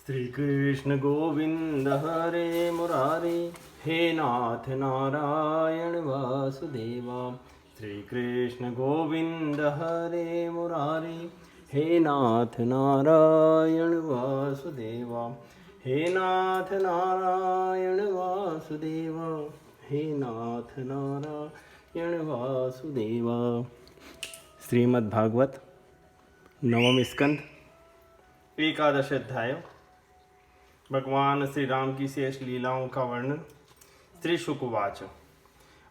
श्री कृष्ण गोविंद हरे मुरारे, हे नाथ नारायण वासुदेवा। श्री कृष्ण गोविंद हरे मुरारे, हे नाथ नारायण वासुदेवा। हे नाथ नारायण वासुदेवा, हे नाथ नारायण वासुदेवा। श्रीमद् भागवत नवम स्कंद एकादश अध्याय। भगवान श्री राम की शेष लीलाओं का वर्णन। श्री शुकवाच।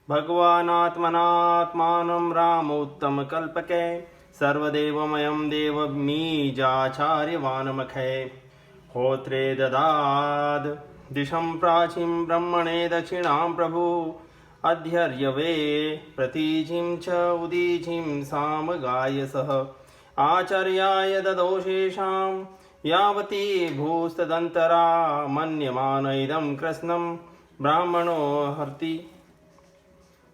भगवानात्मनात्मानं रामोत्तम कल्पके, सर्वदेवमयं देवमीजाचार्यवानमखे। होत्रे ददाद दिशं प्राचीं ब्रह्मणे दक्षिणां प्रभु, अध्यर्यवे प्रतीचिं च उदीचिं सामगायसः। आचार्याय ददोषेषां यावती भूस्तदन्तरा, मन्यमान इदं कृष्णं ब्राह्मणो हर्ति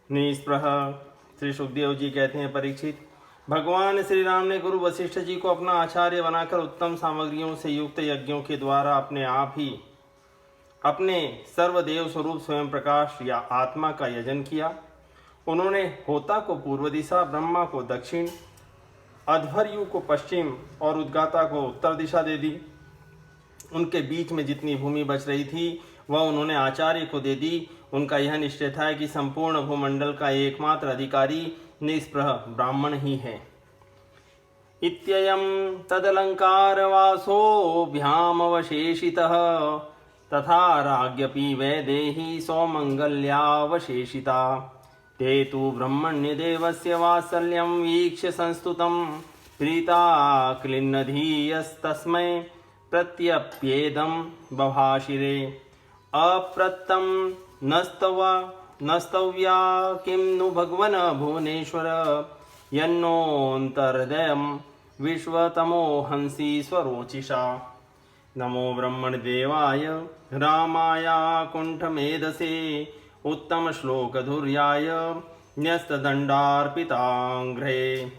निस्पृह। श्री सुखदेव जी कहते हैं, परीक्षित, भगवान श्री राम ने गुरु वशिष्ठ जी को अपना आचार्य बनाकर उत्तम सामग्रियों से युक्त यज्ञों के द्वारा अपने आप ही अपने सर्वदेव स्वरूप स्वयं प्रकाश या आत्मा का यजन किया। उन्होंने होता को पूर्व दिशा, ब्रह्मा को दक्षिण, अध्वर्यु को पश्चिम और उद्गाता को उत्तर दिशा दे दी। उनके बीच में जितनी भूमि बच रही थी वह उन्होंने आचार्य को दे दी। उनका यह निश्चय था कि संपूर्ण भूमंडल का एकमात्र अधिकारी निस्पृह ब्राह्मण ही है। इत्ययं तदलंकारवासोभ्यामवशेषितः, तथा राज्ञपि वैदेही सौमंगल्यावशेषिता। ते तु ब्रह्मण्यदेवस्य वात्सल्यं वीक्ष्य संस्तुतं, प्रीता क्लिन्नधीयस्तस्मै प्रत्यप्येदं बभाषिरे। अप्रत्तं नस्तव्या किं नु भगवन् भुवनेश्वर, यन्नोऽन्तर्हृदयं विश्वतमो हंसि स्वरोचिषा। नमो ब्रह्मणदेवाय रामाय कुण्ठमेधसे, उत्तम श्लोकधुर्याय न्यस्तदण्डार्पिताङ्घ्रे।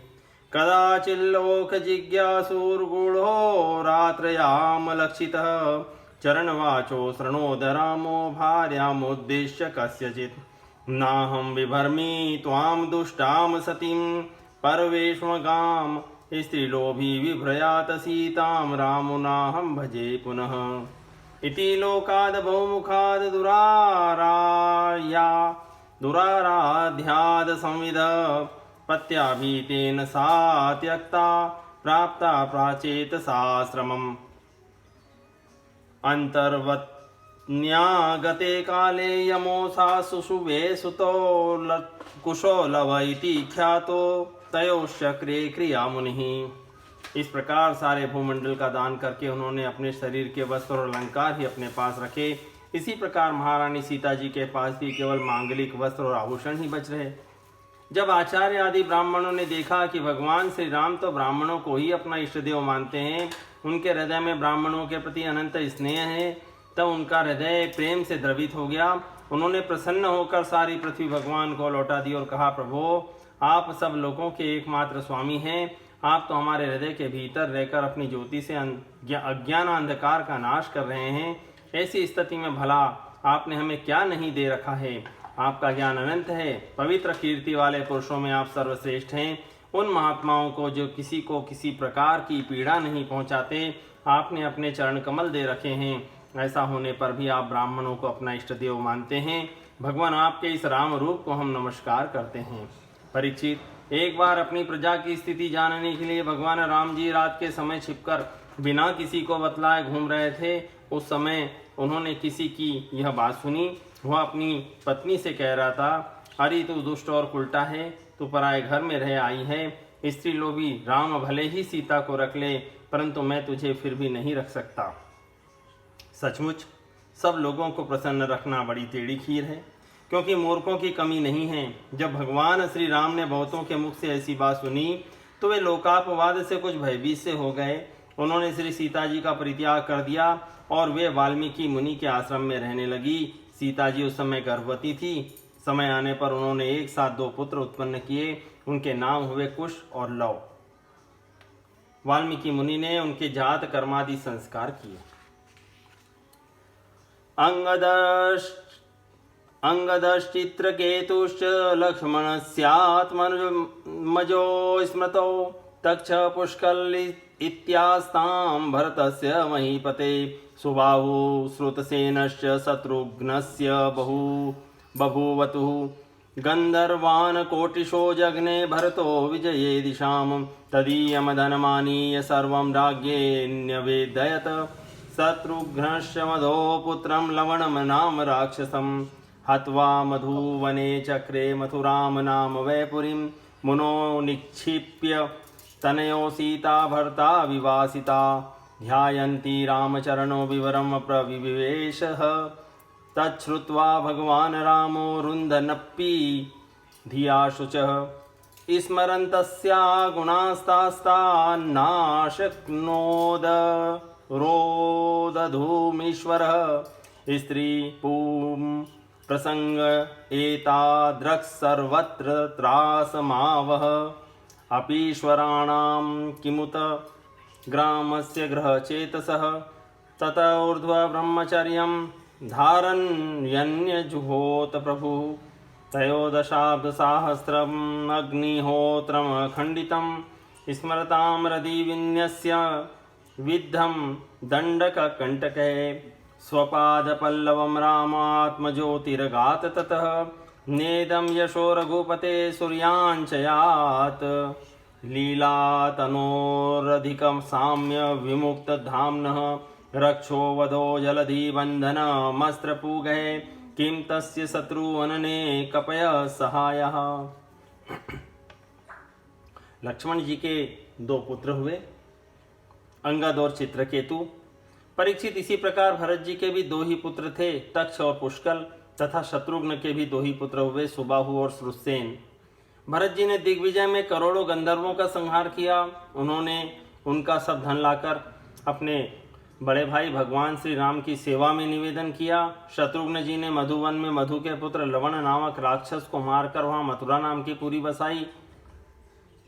कदाचिल्लोक जिज्ञासुर्गूढो रात्रयामलक्षितः, चरणवाचो शृणोद रामो भार्यामुद्दिश्य कस्यचित्। नाहं बिभर्मि त्वां दुष्टां सतीं परवेश्मगां, स्त्रीलोभी विभ्रयात् सीतां रामो नाहं भजे पुनः। इति लोकाद् बहुमुखाद् दुराराध्याद् संविद, पत्याभीतेन सा त्यक्ता प्राप्ता प्राचेतसाश्रमम्। अन्तर्वत्न्यागते काले यमोऽसा सुषुवे सुतो, कुशोलव इति ख्यातो तयोश्चक्रे क्रियामुनिः। इस प्रकार सारे भूमंडल का दान करके उन्होंने अपने शरीर के वस्त्र और अलंकार ही अपने पास रखे। इसी प्रकार महारानी सीता जी के पास भी केवल मांगलिक वस्त्र और आभूषण ही बच रहे। जब आचार्य आदि ब्राह्मणों ने देखा कि भगवान श्री राम तो ब्राह्मणों को ही अपना इष्ट देव मानते हैं, उनके हृदय में ब्राह्मणों के प्रति अनंत स्नेह है, तब उनका हृदय प्रेम से द्रवित हो गया। उन्होंने प्रसन्न होकर सारी पृथ्वी भगवान को लौटा दी और कहा, प्रभु आप सब लोगों के एकमात्र स्वामी हैं। आप तो हमारे हृदय के भीतर रहकर अपनी ज्योति से अज्ञान अंधकार का नाश कर रहे हैं। ऐसी स्थिति में भला आपने हमें क्या नहीं दे रखा है। आपका ज्ञान अनंत है। पवित्र कीर्ति वाले पुरुषों में आप सर्वश्रेष्ठ हैं। उन महात्माओं को जो किसी को किसी प्रकार की पीड़ा नहीं पहुंचाते, आपने अपने चरण कमल दे रखे हैं। ऐसा होने पर भी आप ब्राह्मणों को अपना इष्ट देव मानते हैं। भगवान आपके इस राम रूप को हम नमस्कार करते हैं। परीक्षित, एक बार अपनी प्रजा की स्थिति जानने के लिए भगवान राम जी रात के समय छिपकर बिना किसी को बतलाए घूम रहे थे। उस समय उन्होंने किसी की यह बात सुनी। वह अपनी पत्नी से कह रहा था, अरे तू दुष्ट और उल्टा है, तू पराए घर में रह आई है। स्त्री लोभी राम भले ही सीता को रख ले, परंतु मैं तुझे फिर भी नहीं रख सकता। सचमुच सब लोगों को प्रसन्न रखना बड़ी टेढ़ी खीर है, क्योंकि मूर्खों की कमी नहीं है। जब भगवान श्री राम ने बहुतों के मुख से ऐसी बात सुनी तो वे लोकापवाद से कुछ भयभीत से हो गए। उन्होंने श्री सीता जी का परित्याग कर दिया और वे वाल्मीकि मुनि के आश्रम में रहने लगी। सीता जी उस समय गर्भवती थी। समय आने पर उन्होंने एक साथ 2 पुत्र उत्पन्न किए। उनके नाम हुए कुश और लव। वाल्मीकि मुनि ने उनके जात कर्मादि संस्कार किए। अंगदश्चित्रकेतुश्च लक्ष्मणस्यात्मजो स्मृतौ तच्छ पुष्कल इत्यास्तां भरतस्य महीपते सुबाहु श्रुतसेनश्च शत्रुघ्नस्य बभूवतुः गन्धर्वान् कोटिशो जग्ने भरतो विजये दिशां तदीयमधनमानीय सर्वं राज्ञे न्यवेदयत् शत्रुघ्नस्य मधो पुत्रं लवणं नाम राक्षसं हत्वा मधुवने चक्रे मथुरां नाम वैपुरीं मुनो निक्षिप्य तनयो सीता भर्ता विवासिता ध्यायन्ती रामचरणो विवरम प्रविवेशः तच्छ्रुत्वा भगवान् रामो रुन्धनप्पी धिया शुचः स्मरन्तस्या गुणास्तास्तान्नाशक्नोद रोदधूमीश्वरः स्त्रीपूं प्रसंग एतादृक् सर्वत्र त्रासमावह अपीश्वराणां किमुत ग्रामस्य गृहचेतसः तत ऊर्ध्व ब्रह्मचर्यं धारयन्यजुहोत प्रभुः त्रयोदशाब्दसाहस्रम् अग्निहोत्रमखण्डितं स्मरतां रदिविन्यस्य विद्धं दण्डककण्टके स्वपादपल्लवं रामात्मज्योतिरगात् ततः नेदं यशो रघुपते सूर्याञ्चयात् लीलातनोरधिकं साम्य विमुक्तधाम्नः रक्षो वधो जलधि बन्धनमस्त्रपूगहे किं तस्य शत्रुवनने कपय सहायः। लक्ष्मण जी के दो पुत्र हुए, अंगद और चित्रकेतु। परीक्षित इसी प्रकार भरत जी के भी दो ही पुत्र थे, तक्ष और पुष्कल, तथा शत्रुघ्न के भी दो ही पुत्र हुए, सुबाहु और श्रुतसेन। भरत जी ने दिग्विजय में करोड़ों गंधर्वों का संहार किया। उन्होंने उनका सब धन लाकर अपने बड़े भाई भगवान श्री राम की सेवा में निवेदन किया। शत्रुघ्न जी ने मधुवन में मधु के पुत्र लवण नामक राक्षस को मारकर वहां मथुरा नाम की पुरी बसाई।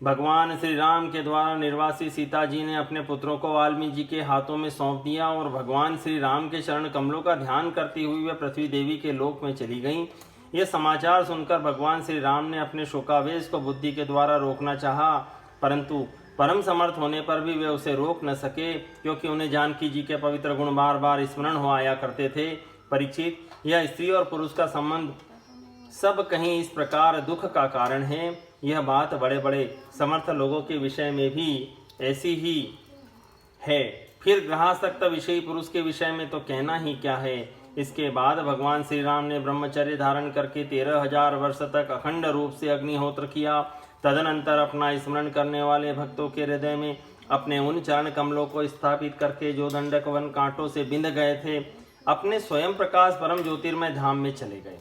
भगवान श्री राम के द्वारा निर्वासी सीता जी ने अपने पुत्रों को वाल्मीकि जी के हाथों में सौंप दिया और भगवान श्री राम के चरण कमलों का ध्यान करती हुई वे पृथ्वी देवी के लोक में चली गईं। यह समाचार सुनकर भगवान श्री राम ने अपने शोकावेश को बुद्धि के द्वारा रोकना चाहा, परंतु परम समर्थ होने पर भी वे उसे रोक न सके, क्योंकि उन्हें जानकी जी के पवित्र गुण बार बार स्मरण हो आया करते थे। परीक्षित, यह स्त्री और पुरुष का संबंध सब कहीं इस प्रकार दुख का कारण है। यह बात बड़े बड़े समर्थ लोगों के विषय में भी ऐसी ही है, फिर ग्रहासक्त विषयी पुरुष के विषय में तो कहना ही क्या है। इसके बाद भगवान श्री राम ने ब्रह्मचर्य धारण करके 13,000 वर्ष तक अखंड रूप से अग्निहोत्र किया। तदनंतर अपना स्मरण करने वाले भक्तों के हृदय में अपने उन चरण कमलों को स्थापित करके जो दंडक वन कांटों से बिंध गए थे, अपने स्वयं प्रकाश परम ज्योतिर्मय धाम में चले गए।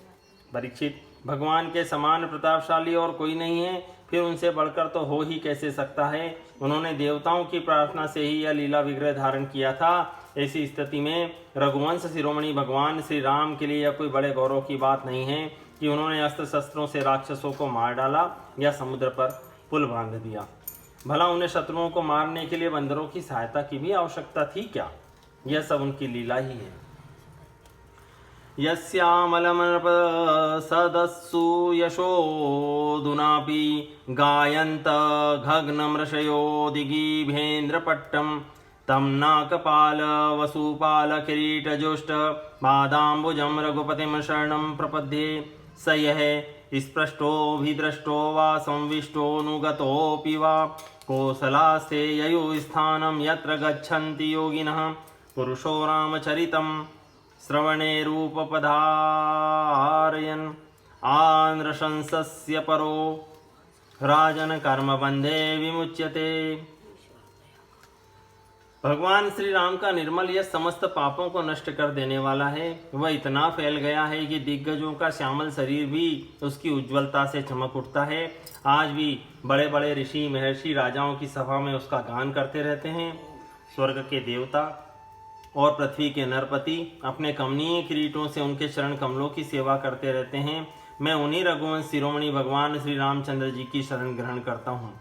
परीक्षित, भगवान के समान प्रतापशाली और कोई नहीं है, फिर उनसे बढ़कर तो हो ही कैसे सकता है। उन्होंने देवताओं की प्रार्थना से ही यह लीला विग्रह धारण किया था। ऐसी स्थिति में रघुवंश शिरोमणि भगवान श्री राम के लिए यह कोई बड़े गौरव की बात नहीं है कि उन्होंने अस्त्र शस्त्रों से राक्षसों को मार डाला या समुद्र पर पुल बांध दिया। भला उन्हें शत्रुओं को मारने के लिए बंदरों की सहायता की भी आवश्यकता थी क्या? यह सब उनकी लीला ही है। यस्यामलमनप सदस्सु यशोदुनापि गायन्त घग्नमृषयो दिगीभेन्द्रपट्टं तं नाकपाल वसुपाल किरीटजुष्ट पादाम्बुजं रघुपतिं शरणं प्रपद्ये। स यः स्पृष्टोऽभिदृष्टो वा संविष्टोऽनुगतोऽपि वा कोसलास्ते ययुस्थानं यत्र गच्छन्ति योगिनः पुरुषो रामचरितं श्रवणे रूपपधारयन् आन्द्रशंसस्य परो राजन कर्मबंधे विमुच्यते। भगवान श्री राम का निर्मल यश समस्त पापों को नष्ट कर देने वाला है। वह इतना फैल गया है कि दिग्गजों का श्यामल शरीर भी उसकी उज्ज्वलता से चमक उठता है। आज भी बड़े बड़े ऋषि महर्षि राजाओं की सभा में उसका गान करते रहते हैं। स्वर्ग के देवता और पृथ्वी के नरपति अपने कमनीय किरीटों से उनके चरण कमलों की सेवा करते रहते हैं। मैं उन्हीं रघुवंश शिरोमणि भगवान श्री रामचंद्र जी की शरण ग्रहण करता हूँ,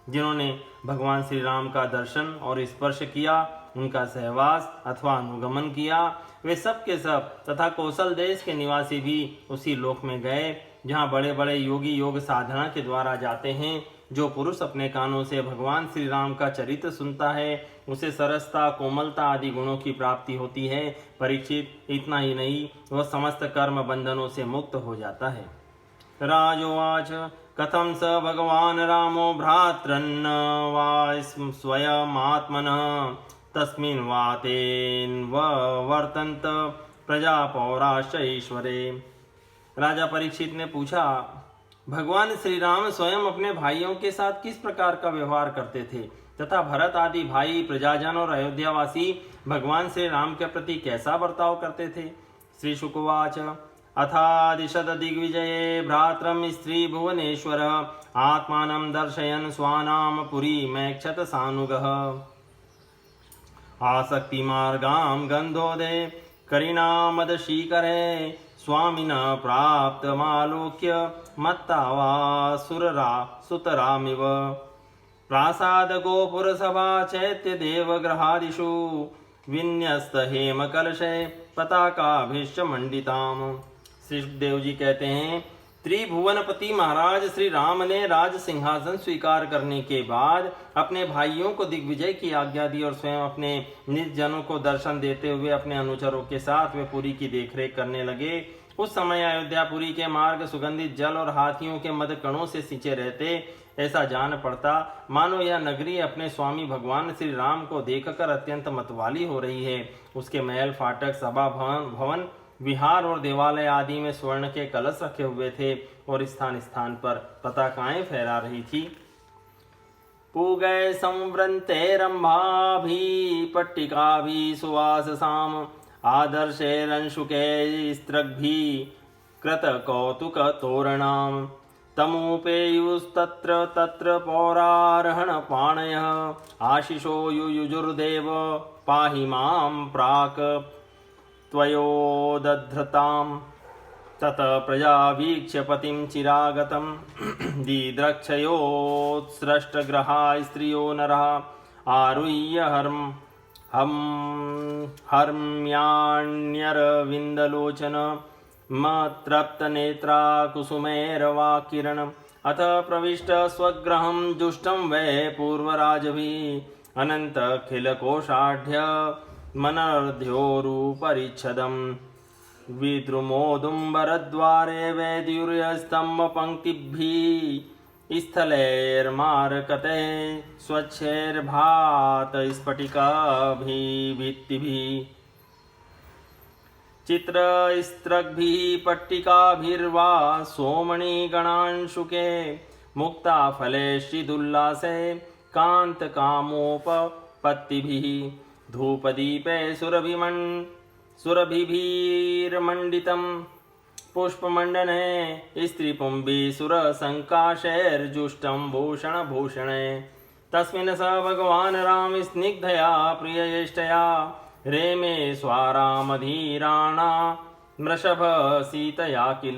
जिन्होंने भगवान श्री राम का दर्शन और स्पर्श किया उनका सहवास अथवा अनुगमन किया। वे सब के सब तथा कौशल देश के निवासी भी उसी लोक में गए जहाँ बड़े बड़े योगी योग साधना के द्वारा जाते हैं। जो पुरुष अपने कानों से भगवान श्री राम का चरित्र सुनता है उसे सरसता, कोमलता आदि गुणों की प्राप्ति होती है। परीक्षित, इतना ही नहीं, वह समस्त कर्म बंधनों से मुक्त हो जाता है। राजोवाच कथं स भगवान रामो भ्रातृन्न वा स्वयमात्मनः तस्मिन् वातेन वर्तन्त प्रजा पौराश्च ईश्वरे। राजा परीक्षित ने पूछा, भगवान श्री राम स्वयं अपने भाइयों के साथ किस प्रकार का व्यवहार करते थे तथा भरत आदि भाई, प्रजाजन और अयोध्यावासी भगवान श्री राम के प्रति कैसा बर्ताव करते थे। श्री शुकवाच अथादिशद दिग्विजये भ्रातरम स्त्री भुवनेश्वर आत्मानं दर्शयन् स्वानाम पुरी मैक्षत सानुगः आसक्ति मार्गाम गंधोदे करिणामदशीकरे स्वामिनः प्राप्तमालोक्य मत्तावा सुतरामिव प्रासाद गोपुर सभा चैत्य देवगृहादिषु विन्यस्त हेम कलशे पताकाभिश्च मंडिताम। श्री सुखदेव जी कहते हैं, त्रिभुवनपति महाराज श्री राम ने राज सिंहासन स्वीकार करने के बाद अपने भाइयों को दिग्विजय की आज्ञा दी और स्वयं अपने निज जनों को दर्शन देते हुए अपने अनुचरों के साथ वे पुरी की देखरेख करने लगे। उस समय अयोध्यापुरी के मार्ग सुगंधित जल और हाथियों के मद कणों से सिंचे रहते। ऐसा जान पड़ता मानो यह नगरी अपने स्वामी भगवान श्री राम को देखकर अत्यंत मतवाली हो रही है। उसके महल, फाटक, सभा भवन, विहार और देवालय आदि में स्वर्ण के कलश रखे हुए थे और स्थान स्थान पर पताकाएं फहरा रही थी। पूगै संवृन्ते रंभाभि पट्टिकाभि सुवाससाम आदर्शैरंशुकै स्त्रग्भि कृत कौतुक तोरणाम तमुपेयुस्तत्र तत्र पौरार्हण पाणयः आशिषो युयुजुर्देव पाहि मां प्राक त्वयोदधृताम् तत प्रजा वीक्ष्य पतिं चिरागतं दिद्रक्षयोत्सृष्टग्रहा स्त्रियो नरः आरुह्य हर्म्याण्यरविन्दलोचन मत्तृप्तनेत्रा कुसुमैरवाकिरणम् अथ प्रविष्ट स्वगृहं जुष्टं वै पूर्वराजभिः अनन्तखिलकोषाढ्य मनर्ध्योरुपरिच्छदम् विद्रुमोदुम्बरद्वारे वैद्युर्यस्तम्भपङ्क्तिभिः स्थलैर्मारकते स्वच्छैर्भात स्फटिकाभिः भित्तिभिः चित्रस्त्रग्भिः पट्टिकाभिर्वा सोमणिगणांशुके मुक्ताफलैश्चिदुल्लासे कान्तकामोपपत्तिभिः धूपदीपे सुरभिभिर्मण्डितं पुष्पमण्डने स्त्रीपुंभिसुरसङ्काशैर्जुष्टं भूषणभूषणे तस्मिन् स भगवान् राम स्निग्धया प्रिययेष्टया रेमे स्वारामधीराणा मृषभ सीतया किल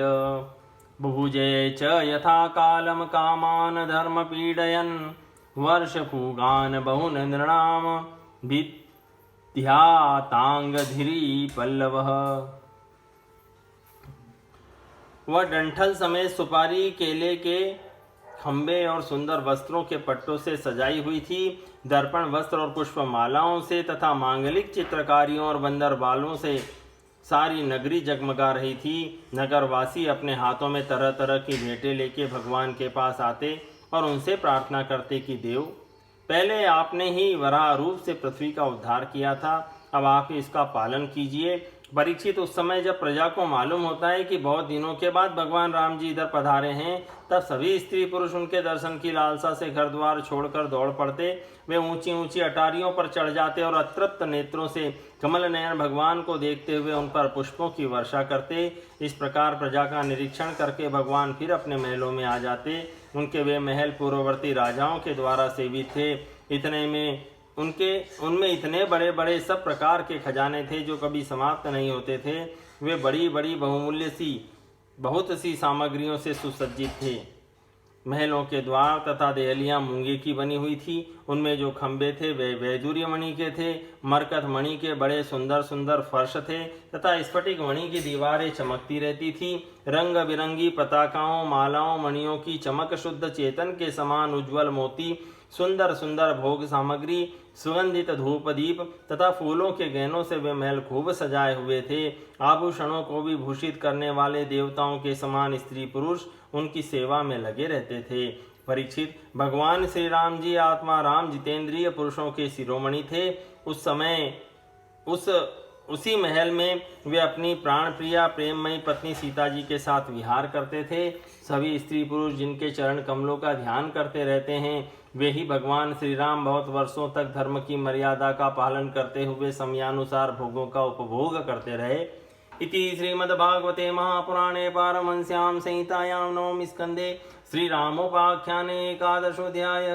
बुभुजे च यथा कालं कामान् धर्म पीडयन् वर्षपूगान् बहुन् नृणां भिद्याताङ्गधिरी पल्लवः। वह डंठल समेत सुपारी, केले के खंबे और सुंदर वस्त्रों के पट्टों से सजाई हुई थी। दर्पण वस्त्र और पुष्प मालाओं से तथा मांगलिक चित्रकारियों और बंदर बालों से सारी नगरी जगमगा रही थी। नगरवासी अपने हाथों में तरह तरह की भेंटें लेके भगवान के पास आते और उनसे प्रार्थना करते कि देव, पहले आपने ही वराह रूप से पृथ्वी का उद्धार किया था, अब आप इसका पालन कीजिए। परीक्षित, उस समय जब प्रजा को मालूम होता है कि बहुत दिनों के बाद भगवान राम जी इधर पधारे हैं, तब सभी स्त्री पुरुष उनके दर्शन की लालसा से घर द्वार छोड़कर दौड़ पड़ते। वे ऊंची ऊंची अटारियों पर चढ़ जाते और अतृप्त नेत्रों से कमल नयन भगवान को देखते हुए उन पर पुष्पों की वर्षा करते। इस प्रकार प्रजा का निरीक्षण करके भगवान फिर अपने महलों में आ जाते। उनके वे महल पूर्ववर्ती राजाओं के द्वारा सेवित थे। इतने में उनमें इतने बड़े बड़े सब प्रकार के खजाने थे जो कभी समाप्त नहीं होते थे। वे बड़ी बड़ी बहुमूल्य सी बहुत सी सामग्रियों से सुसज्जित थे। महलों के द्वार तथा देहलियां मूंगे की बनी हुई थी। उनमें जो खंबे थे वे वैदूर्य मणि के थे। मरकत मणि के बड़े सुंदर सुंदर फर्श थे तथा स्फटिक मणि की दीवारें चमकती रहती थी। रंग बिरंगी पताकाओं, मालाओं, मणियों की चमक, शुद्ध चेतन के समान उज्ज्वल मोती, सुंदर सुंदर भोग सामग्री, सुगंधित धूप दीप तथा फूलों के गहनों से वे महल खूब सजाए हुए थे। आभूषणों को भी भूषित करने वाले देवताओं के समान स्त्री पुरुष उनकी सेवा में लगे रहते थे। परीक्षित, भगवान श्री राम जी आत्मा राम जितेंद्रिय पुरुषों के शिरोमणि थे। उस समय उसी महल में वे अपनी प्राण प्रिया प्रेममयी पत्नी सीता जी के साथ विहार करते थे। सभी स्त्री पुरुष जिनके चरण कमलों का ध्यान करते रहते हैं, वे ही भगवान श्री राम बहुत वर्षों तक धर्म की मर्यादा का पालन करते हुए समयानुसार भोगों का उपभोग करते रहे। इति श्रीमद्भागवते महापुराणे पारमहंस्यां संहितायां नवमे स्कंदे श्रीरामोपाख्याने एकादशोऽध्याय।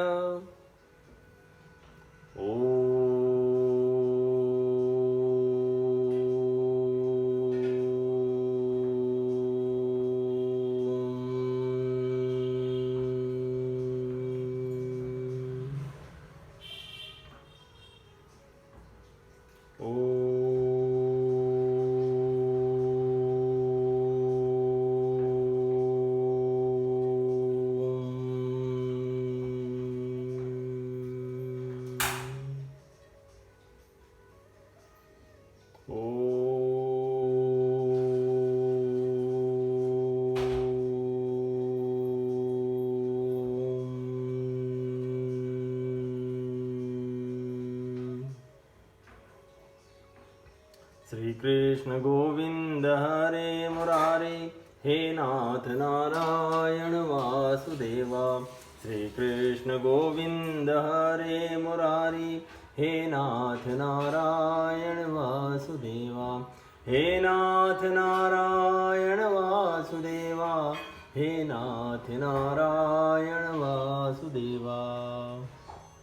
श्री कृष्ण गोविंद हरे मुरारे, हे नाथ नारायण वासुदेवा। श्री कृष्ण गोविंद हरे मुरारी, हे नाथ नारायण वासुदेवा। हे नाथ नारायण वासुदेवा, हे नाथ नारायण वासुदेवा।